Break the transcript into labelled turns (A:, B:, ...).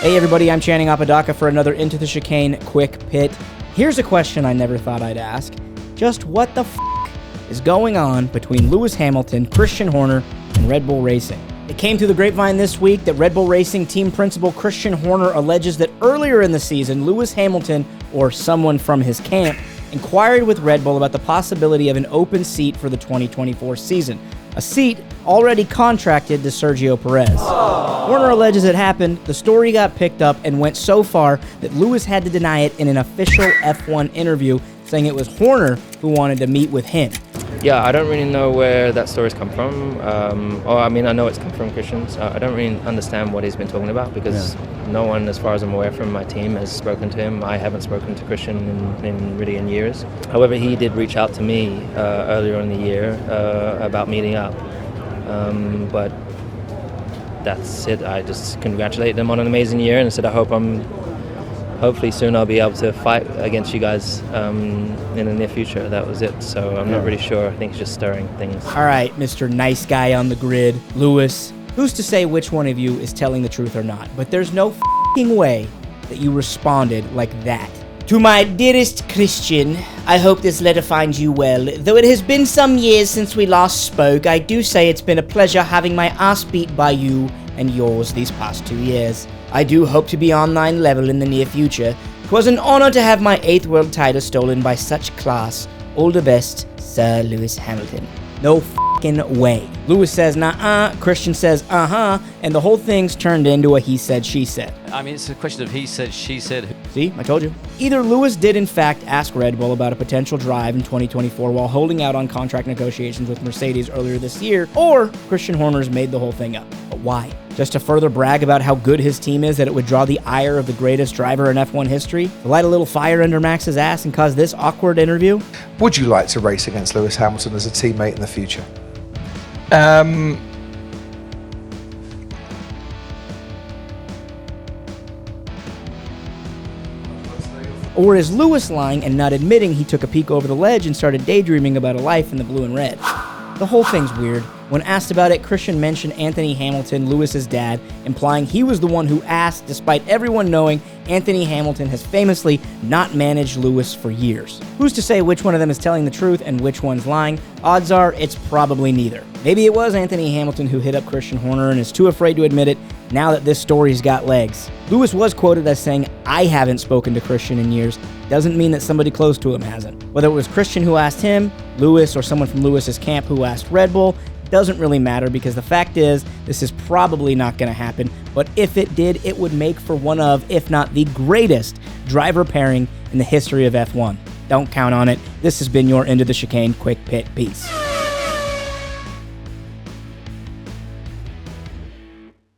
A: Hey everybody, I'm Channing Apodaca for another Into the Chicane Quick Pit. Here's a question I never thought I'd ask. Just what the is going on between Lewis Hamilton, Christian Horner, and Red Bull Racing? It came through the grapevine this week that Red Bull Racing team principal Christian Horner alleges that earlier in the season, Lewis Hamilton, or someone from his camp, inquired with Red Bull about the possibility of an open seat for the 2024 season, a seat already contracted to Sergio Perez. Horner alleges it happened, the story got picked up, and went so far that Lewis had to deny it in an official F1 interview, saying it was Horner who wanted to meet with him.
B: Yeah, I don't really know where that story's come from. I know it's come from Christian, so I don't really understand what he's been talking about because no one, as far as I'm aware from my team, has spoken to him. I haven't spoken to Christian in years. However, he did reach out to me earlier in the year about meeting up. But that's it. I just congratulated him on an amazing year and said hopefully soon I'll be able to fight against you guys in the near future. That was it. So I'm not really sure. I think it's just stirring things.
A: All right, Mr. Nice Guy on the grid, Lewis. Who's to say which one of you is telling the truth or not? But there's no f***ing way that you responded like that. To my dearest Christian, I hope this letter finds you well. Though it has been some years since we last spoke, I do say it's been a pleasure having my ass beat by you and yours these past 2 years. I do hope to be online level in the near future. 'Twas an honor to have my 8th world title stolen by such class. All the best, Sir Lewis Hamilton. No f***ing way. Lewis says nah-uh, Christian says uh-huh, and the whole thing's turned into a he said, she said.
C: I mean, it's a question of he said, she said.
A: See, I told you. Either Lewis did in fact ask Red Bull about a potential drive in 2024 while holding out on contract negotiations with Mercedes earlier this year, or Christian Horner's made the whole thing up. But why? Just to further brag about how good his team is that it would draw the ire of the greatest driver in F1 history? To light a little fire under Max's ass and cause this awkward interview?
D: Would you like to race against Lewis Hamilton as a teammate in the future?
A: Or is Lewis lying and not admitting he took a peek over the ledge and started daydreaming about a life in the blue and red? The whole thing's weird. When asked about it, Christian mentioned Anthony Hamilton, Lewis's dad, implying he was the one who asked, despite everyone knowing Anthony Hamilton has famously not managed Lewis for years. Who's to say which one of them is telling the truth and which one's lying? Odds are it's probably neither. Maybe it was Anthony Hamilton who hit up Christian Horner and is too afraid to admit it now that this story's got legs. Lewis was quoted as saying, "I haven't spoken to Christian in years." Doesn't mean that somebody close to him hasn't. Whether it was Christian who asked him, Lewis, or someone from Lewis's camp who asked Red Bull, doesn't really matter because the fact is, this is probably not going to happen, but if it did, it would make for one of, if not the greatest, driver pairing in the history of F1. Don't count on it. This has been your Into the Chicane Quick Pit. Peace.